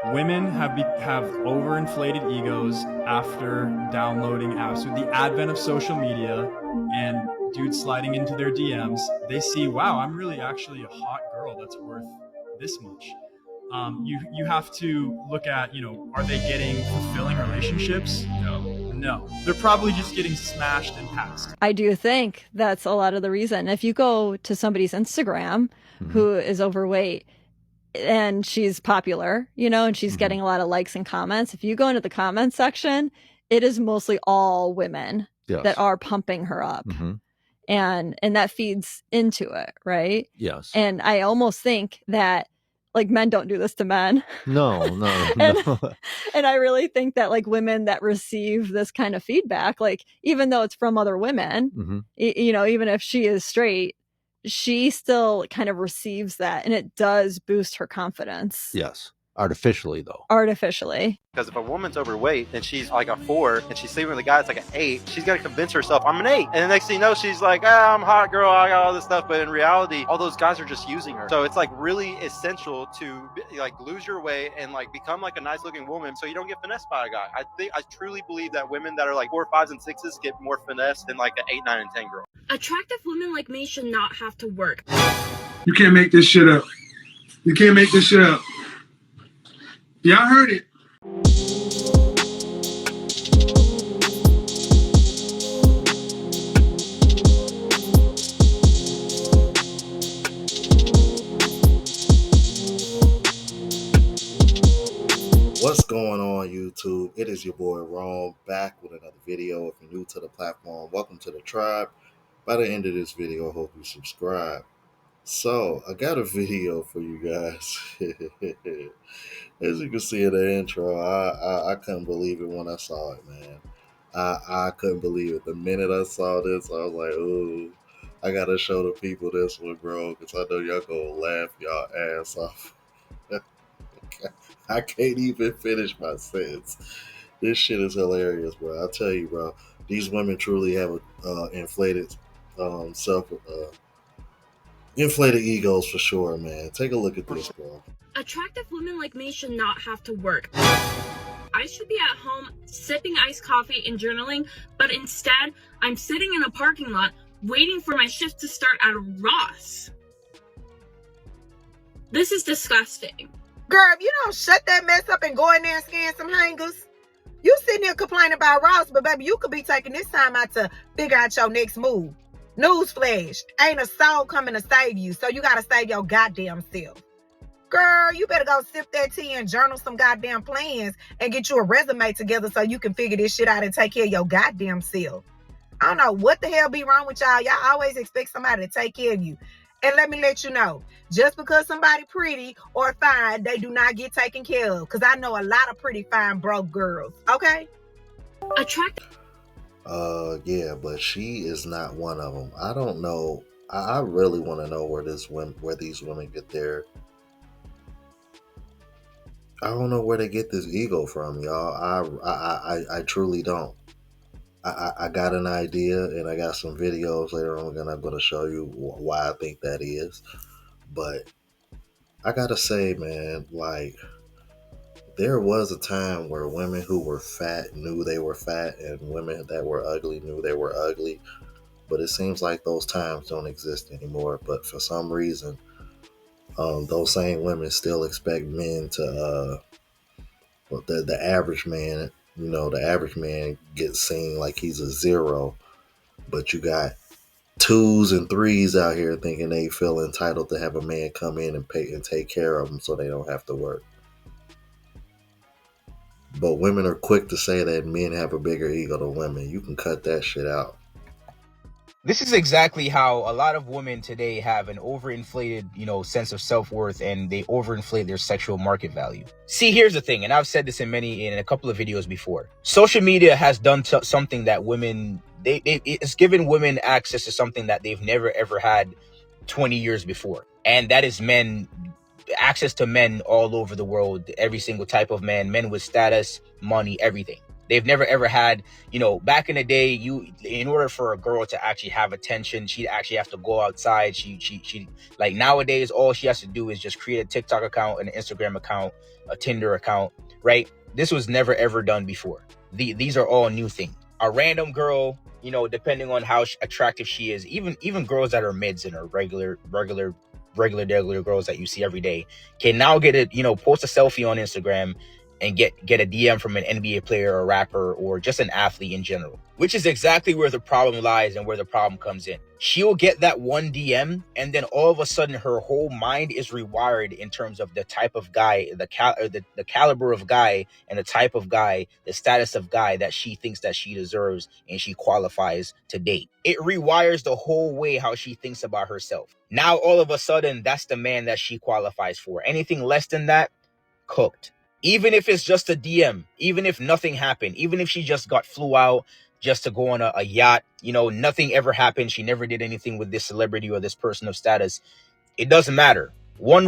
Women have overinflated egos after downloading apps. With the advent of social media and dudes sliding into their DMs, they see, wow, I'm really actually a hot girl that's worth this much. You have to look at, are they getting fulfilling relationships? No. They're probably just getting smashed and passed. I do think that's a lot of the reason. If you go to somebody's Instagram who is overweight and she's popular, and she's getting a lot of likes and comments, if you go into the comments section, it is mostly all women that are pumping her up. And that feeds into it, right? Yes. And I almost think that like men don't do this to men. No. And I really think that like women that receive this kind of feedback, like even though it's from other women, even if she is straight, she still kind of receives that, and it does boost her confidence. Yes. Artificially, though. Artificially. Because if a woman's overweight and she's like a 4 and she's sleeping with a guy that's like an 8, she's got to convince herself, I'm an 8. And the next thing you know, she's like, I'm a hot girl, I got all this stuff. But in reality, all those guys are just using her. So it's like really essential to like lose your weight and like become like a nice looking woman so you don't get finessed by a guy. I truly believe that women that are like 4, 5s, and 6s get more finessed than like an 8, 9, and 10 girl. Attractive women like me should not have to work. You can't make this shit up. You can't make this shit up. Y'all heard it. What's going on, YouTube? It is your boy Rome back with another video. If you're new to the platform, welcome to the tribe. By the end of this video, I hope you subscribe. So I got a video for you guys. As you can see in the intro, I couldn't believe it when I saw it, man. I couldn't believe it. The minute I saw this, I was like, ooh, I gotta show the people this one, bro, because I know y'all gonna laugh y'all ass off. I can't even finish my sentence. This shit is hilarious, bro. I'll tell you, bro. These women truly have inflated inflated egos for sure, man. Take a look at this, bro. Attractive women like me should not have to work. I should be at home sipping iced coffee and journaling, but instead, I'm sitting in a parking lot waiting for my shift to start at Ross. This is disgusting. Girl, if you don't shut that mess up and go in there and scan some hangers, you sitting here complaining about Ross, but baby, you could be taking this time out to figure out your next move. Newsflash, ain't a soul coming to save you, so you gotta save your goddamn self. Girl, you better go sip that tea and journal some goddamn plans and get you a resume together so you can figure this shit out and take care of your goddamn self. I don't know what the hell be wrong with y'all. Y'all always expect somebody to take care of you. And let me let you know, just because somebody pretty or fine, they do not get taken care of. Because I know a lot of pretty, fine, broke girls. Okay? Attractive. Yeah, but she is not one of them. I don't know. I really want to know where these women get their. I don't know where they get this ego from, y'all. I truly don't. I got an idea, and I got some videos later on, and I'm going to show you why I think that is. But I got to say, man, like, there was a time where women who were fat knew they were fat, and women that were ugly knew they were ugly. But it seems like those times don't exist anymore. But for some reason, those same women still expect men to, the average man, the average man gets seen like he's a 0. But you got 2s and 3s out here thinking they feel entitled to have a man come in and pay and take care of them so they don't have to work. But women are quick to say that men have a bigger ego than women. You can cut that shit out. This is exactly how a lot of women today have an overinflated, sense of self-worth, and they overinflate their sexual market value. See, here's the thing, and I've said this in a couple of videos before. Social media has done something that women, it's given women access to something that they've never ever had 20 years before. And that is access to men all over the world, every single type of men with status, money, everything. They've never ever had, back in the day, in order for a girl to actually have attention, she'd actually have to go outside. She like nowadays, all she has to do is just create a TikTok account, an Instagram account, a Tinder account, right? This was never ever done before. These are all new things. A random girl, depending on how attractive she is, even girls that are mids and are regular girls that you see every day, can now get it, post a selfie on Instagram and get a DM from an NBA player or a rapper or just an athlete in general, which is exactly where the problem lies and where the problem comes in. She'll get that one DM, and then all of a sudden her whole mind is rewired in terms of the type of guy, the caliber of guy, and the type of guy, the status of guy that she thinks that she deserves and she qualifies to date. It rewires the whole way how she thinks about herself. Now all of a sudden that's the man that she qualifies for. Anything less than that, cooked. Even if it's just a DM, even if nothing happened, even if she just flew out just to go on a yacht, nothing ever happened. She never did anything with this celebrity or this person of status. It doesn't matter. One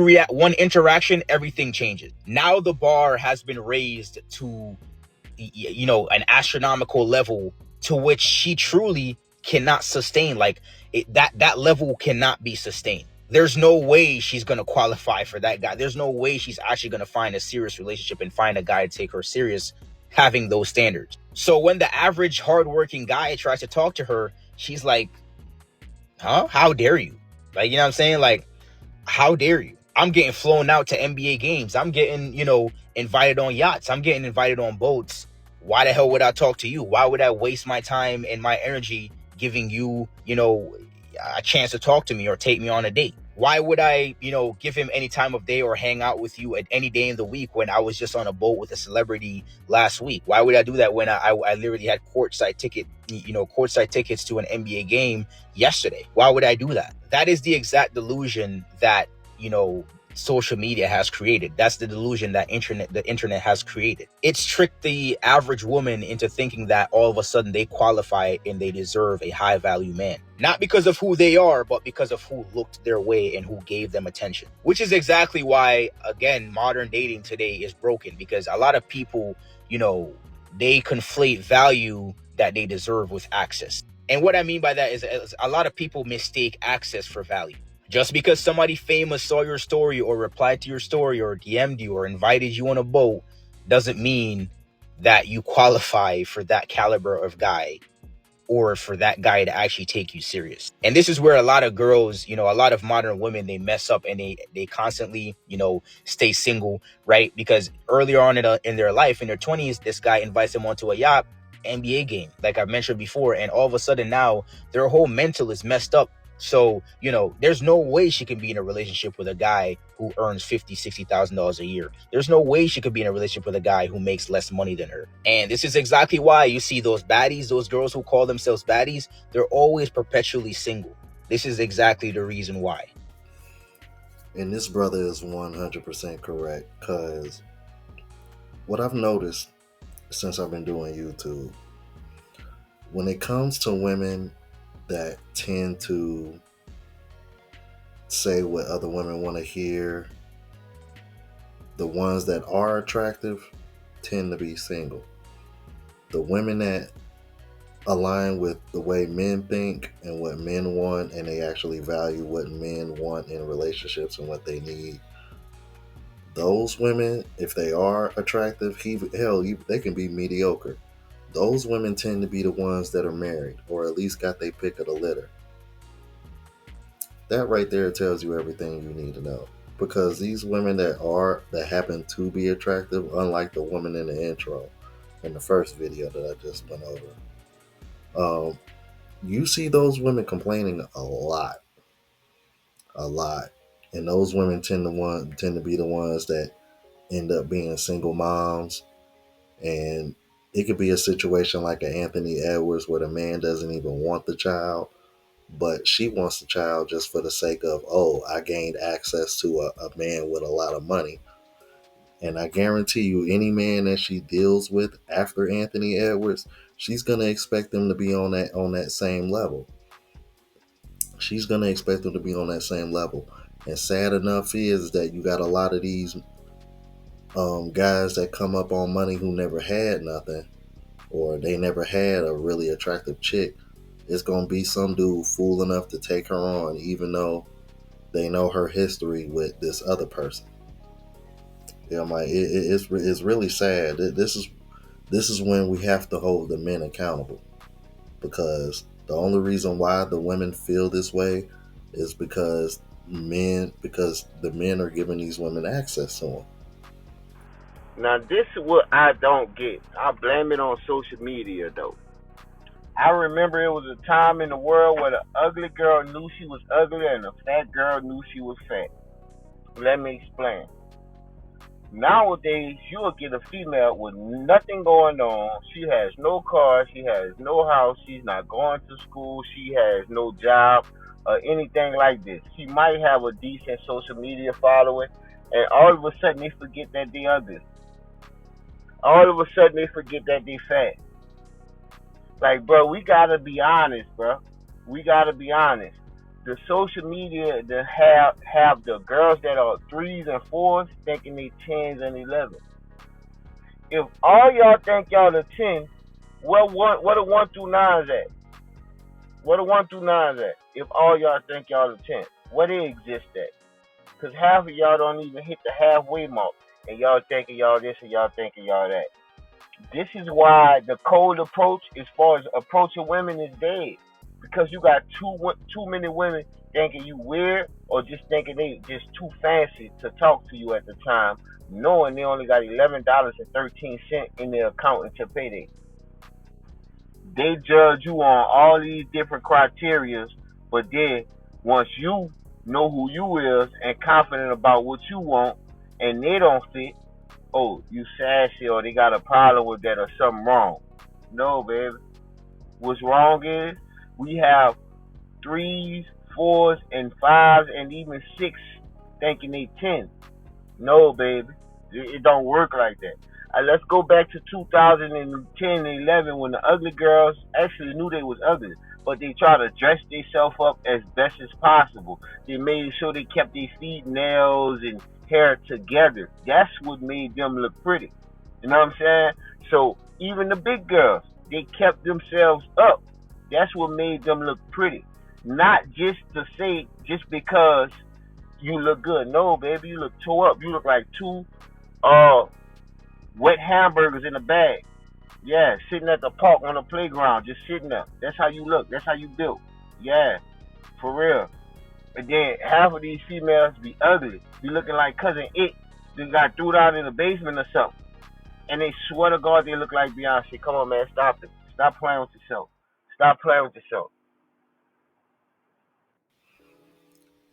interaction, everything changes. Now the bar has been raised to, an astronomical level to which she truly cannot sustain. Like that level cannot be sustained. There's no way she's going to qualify for that guy. There's no way she's actually going to find a serious relationship and find a guy to take her serious having those standards. So when the average hardworking guy tries to talk to her, she's like, huh? How dare you? Like, you know what I'm saying? Like, how dare you? I'm getting flown out to NBA games. I'm getting, invited on yachts. I'm getting invited on boats. Why the hell would I talk to you? Why would I waste my time and my energy giving you, a chance to talk to me or take me on a date? Why would I, give him any time of day or hang out with you at any day in the week when I was just on a boat with a celebrity last week? Why would I do that when I literally had courtside tickets to an NBA game yesterday? Why would I do that? That is the exact delusion that, social media has created. That's the delusion that the internet has created. It's tricked the average woman into thinking that all of a sudden they qualify and they deserve a high value man. Not because of who they are, but because of who looked their way and who gave them attention. Which is exactly why, again, modern dating today is broken, because a lot of people, they conflate value that they deserve with access. And what I mean by that is a lot of people mistake access for value. Just because somebody famous saw your story or replied to your story or DM'd you or invited you on a boat doesn't mean that you qualify for that caliber of guy or for that guy to actually take you serious. And this is where a lot of girls, a lot of modern women, they mess up and they constantly, stay single, right? Because earlier on in their life, in their 20s, this guy invites them onto a yacht, NBA game, like I mentioned before, and all of a sudden now their whole mental is messed up. So, there's no way she can be in a relationship with a guy who earns $50,000, $60,000 a year. There's no way she could be in a relationship with a guy who makes less money than her. And this is exactly why you see those baddies, those girls who call themselves baddies, they're always perpetually single. This is exactly the reason why. And this brother is 100% correct, because what I've noticed since I've been doing YouTube, when it comes to women that tend to say what other women want to hear, the ones that are attractive tend to be single. The women that align with the way men think and what men want, and they actually value what men want in relationships and what they need, those women, if they are attractive, they can be mediocre. Those women tend to be the ones that are married, or at least got their pick of the litter. That right there tells you everything you need to know. Because these women that happen to be attractive, unlike the woman in the intro, in the first video that I just went over, you see those women complaining a lot. And those women tend to be the ones that end up being single moms. And it could be a situation like an Anthony Edwards where the man doesn't even want the child, but she wants the child just for the sake of, oh, I gained access to a man with a lot of money. And I guarantee you, any man that she deals with after Anthony Edwards, she's gonna expect them to be on that same level. She's gonna expect them to be on that same level. And sad enough is that you got a lot of these guys that come up on money who never had nothing, or they never had a really attractive chick, it's gonna be some dude fool enough to take her on, even though they know her history with this other person. Yeah, I'm like, it's really sad. This is when we have to hold the men accountable, because the only reason why the women feel this way is because the men are giving these women access to them. Now, this is what I don't get. I blame it on social media, though. I remember it was a time in the world where the ugly girl knew she was ugly and the fat girl knew she was fat. Let me explain. Nowadays, you will get a female with nothing going on. She has no car, she has no house, she's not going to school, she has no job or anything like this. She might have a decent social media following, and all of a sudden they forget that they ugly. All of a sudden they forget that they fat. Like, bro, we gotta be honest, bro. We gotta be honest. The social media that have the girls that are 3s and 4s thinking they 10s and 11s. If all y'all think y'all are 10, what a 1 through 9s at? What a 1 through 9s at? If all y'all think y'all are 10, where they exist at? Because half of y'all don't even hit the halfway mark, and y'all thinking y'all this and y'all thinking y'all that. This is why the cold approach, as far as approaching women, is dead. Because you got too many women thinking you weird, or just thinking they just too fancy to talk to you at the time, knowing they only got $11.13 in their account until payday. They judge you on all these different criterias, but then once you know who you is and confident about what you want, and they don't fit, oh, you sassy, or they got a problem with that, or something wrong. No, baby. What's wrong is we have 3s, 4s, and 5s, and even 6 thinking they 10. No, baby. It don't work like that. Let's go back to 2010 and 11 when the ugly girls actually knew they was ugly, but they tried to dress themselves up as best as possible. They made sure they kept their feet, nails, and hair together. That's what made them look pretty. You know what I'm saying? So even the big girls, they kept themselves up. That's what made them look pretty. Not just to say, just because you look good. No, baby, you look tore up. You look like two wet hamburgers in a bag. Yeah, sitting at the park on the playground, just sitting there. That's how you look. That's how you built. Yeah, for real. And then half of these females be ugly. Be looking like cousin It. They got threw out in the basement or something. And they swear to God they look like Beyonce. Come on, man, stop it. Stop playing with yourself. Stop playing with yourself.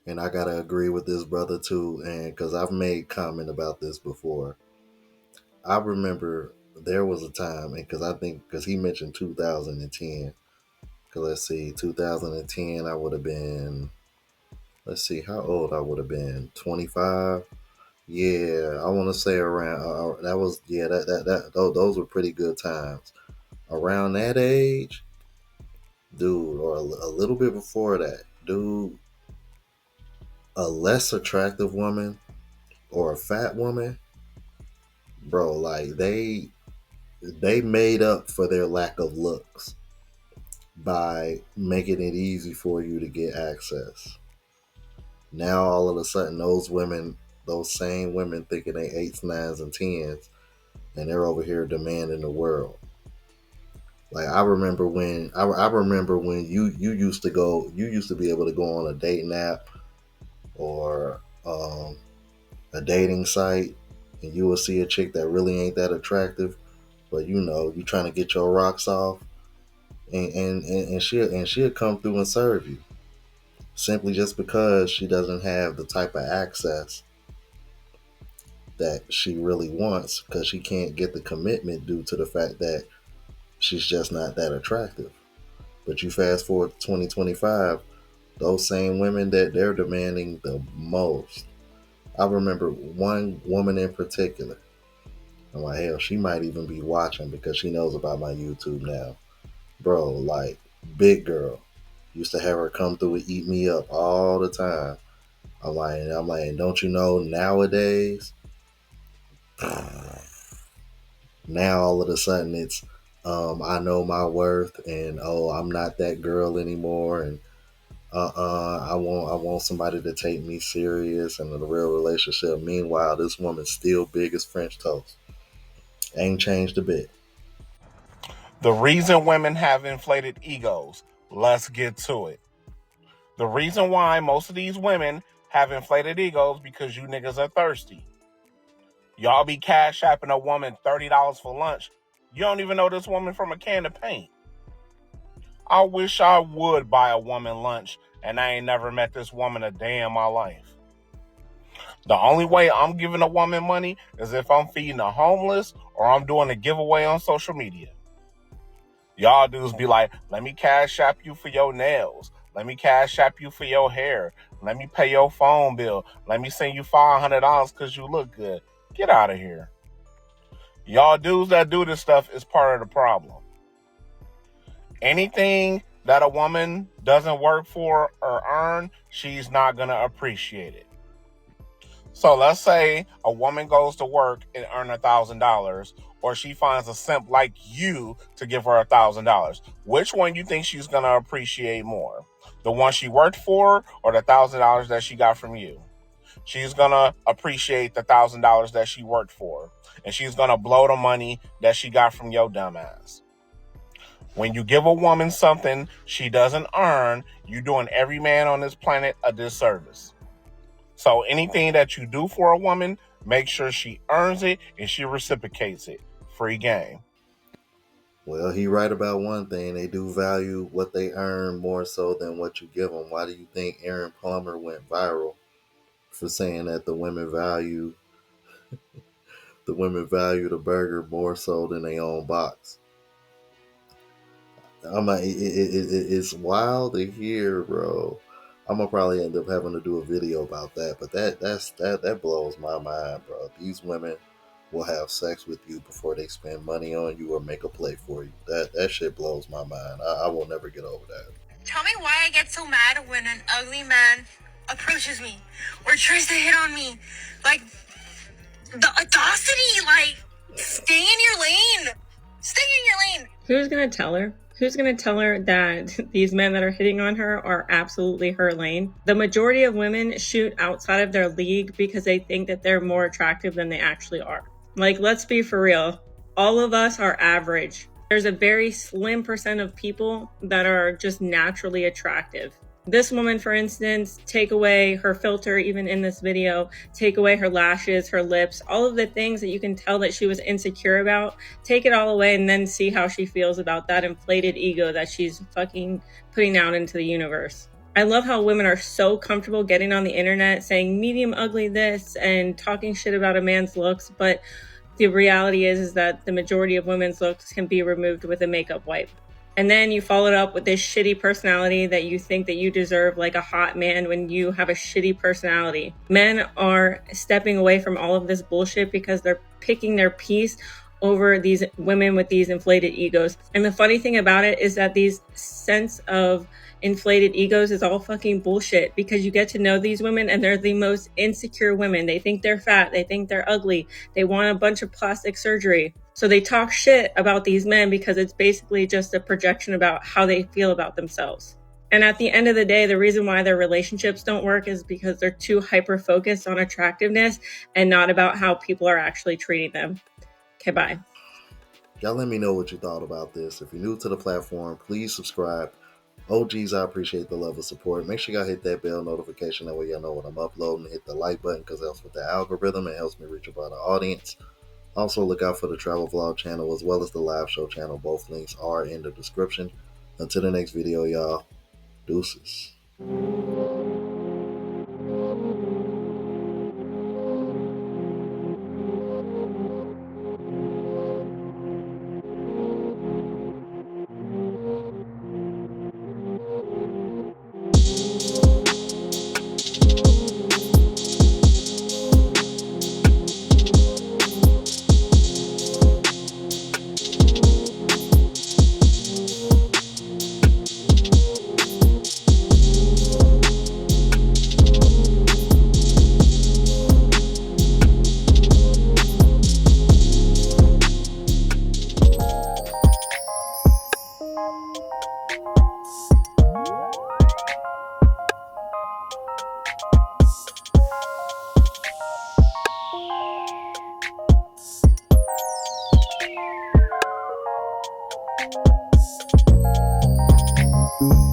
And I gotta agree with this brother too, and because I've made comment about this before. I remember there was a time, and because he mentioned 2010. Because let's see, 2010, I would have been, let's see, how old I would have been, 25. Yeah, I want to say around that was, yeah, those were pretty good times. Around that age, dude, or a little bit before that, dude, a less attractive woman or a fat woman, bro, like they made up for their lack of looks by making it easy for you to get access. Now all of a sudden those same women thinking they 8s, 9s, and 10s, and they're over here demanding the world. Like I remember when you used to be able to go on a dating app or a dating site, and you will see a chick that really ain't that attractive, but you trying to get your rocks off, and she'll come through and serve you, simply just because she doesn't have the type of access that she really wants, because she can't get the commitment due to the fact that she's just not that attractive. But you fast forward to 2025, those same women that they're demanding the most. I remember one woman in particular. I'm like, hell, she might even be watching because she knows about my YouTube now. Bro, like, big girl. Used to have her come through and eat me up all the time. I'm like, don't you know nowadays, now all of a sudden it's I know my worth, and oh, I'm not that girl anymore, and I want somebody to take me serious and in a real relationship. Meanwhile, this woman's still big as French toast. Ain't changed a bit. The reason women have inflated egos. Let's get to it. The reason why most of these women have inflated egos because you niggas are thirsty. Y'all be cash apping a woman $30 for lunch. You don't even know this woman from a can of paint. I wish I would buy a woman lunch, and I ain't never met this woman a day in my life. The only way I'm giving a woman money is if I'm feeding the homeless or I'm doing a giveaway on social media. Y'all dudes be like, let me cash app you for your nails. Let me cash app you for your hair. Let me pay your phone bill. Let me send you $500 because you look good. Get out of here. Y'all dudes that do this stuff is part of the problem. Anything that a woman doesn't work for or earn, she's not going to appreciate it. So let's say a woman goes to work and earn $1,000, or she finds a simp like you to give her $1,000. Which one you think she's going to appreciate more? The one she worked for or the $1,000 that she got from you? She's going to appreciate the $1,000 that she worked for. And she's going to blow the money that she got from your dumb ass. When you give a woman something she doesn't earn, you're doing every man on this planet a disservice. So anything that you do for a woman, make sure she earns it and she reciprocates it. Free game. Well, he right about one thing. They do value what they earn more so than what you give them. Why do you think Aaron Plummer went viral for saying that the women value the burger more so than their own box? I'm like, it's wild to hear, bro. I'm gonna probably end up having to do a video about that, but that blows my mind, bro. These women will have sex with you before they spend money on you or make a play for you. That shit blows my mind. I will never get over that. Tell me why I get so mad when an ugly man approaches me or tries to hit on me. Like, the audacity, like, stay in your lane. Stay in your lane. Who's gonna tell her? Who's going to tell her that these men that are hitting on her are absolutely her lane? The majority of women shoot outside of their league because they think that they're more attractive than they actually are. Like, let's be for real. All of us are average. There's a very slim percent of people that are just naturally attractive. This woman, for instance, take away her filter, even in this video, take away her lashes, her lips, all of the things that you can tell that she was insecure about, take it all away and then see how she feels about that inflated ego that she's fucking putting out into the universe. I love how women are so comfortable getting on the internet saying medium ugly this and talking shit about a man's looks, but the reality is that the majority of women's looks can be removed with a makeup wipe. And then you follow it up with this shitty personality that you think that you deserve like a hot man when you have a shitty personality. Men are stepping away from all of this bullshit because they're picking their piece over these women with these inflated egos. And the funny thing about it is that these sense of inflated egos is all fucking bullshit, because you get to know these women and they're the most insecure women. They think they're fat. They think they're ugly. They want a bunch of plastic surgery. So they talk shit about these men because it's basically just a projection about how they feel about themselves. And at the end of the day, the reason why their relationships don't work is because they're too hyper-focused on attractiveness and not about how people are actually treating them. Okay, bye. Y'all let me know what you thought about this. If you're new to the platform, please subscribe. OGs, I appreciate the love and support. Make sure y'all hit that bell notification. That way y'all know when I'm uploading. Hit the like button because it helps with the algorithm. It helps me reach a broader audience. Also, look out for the travel vlog channel as well as the live show channel. Both links are in the description. Until the next video, y'all. Deuces. you.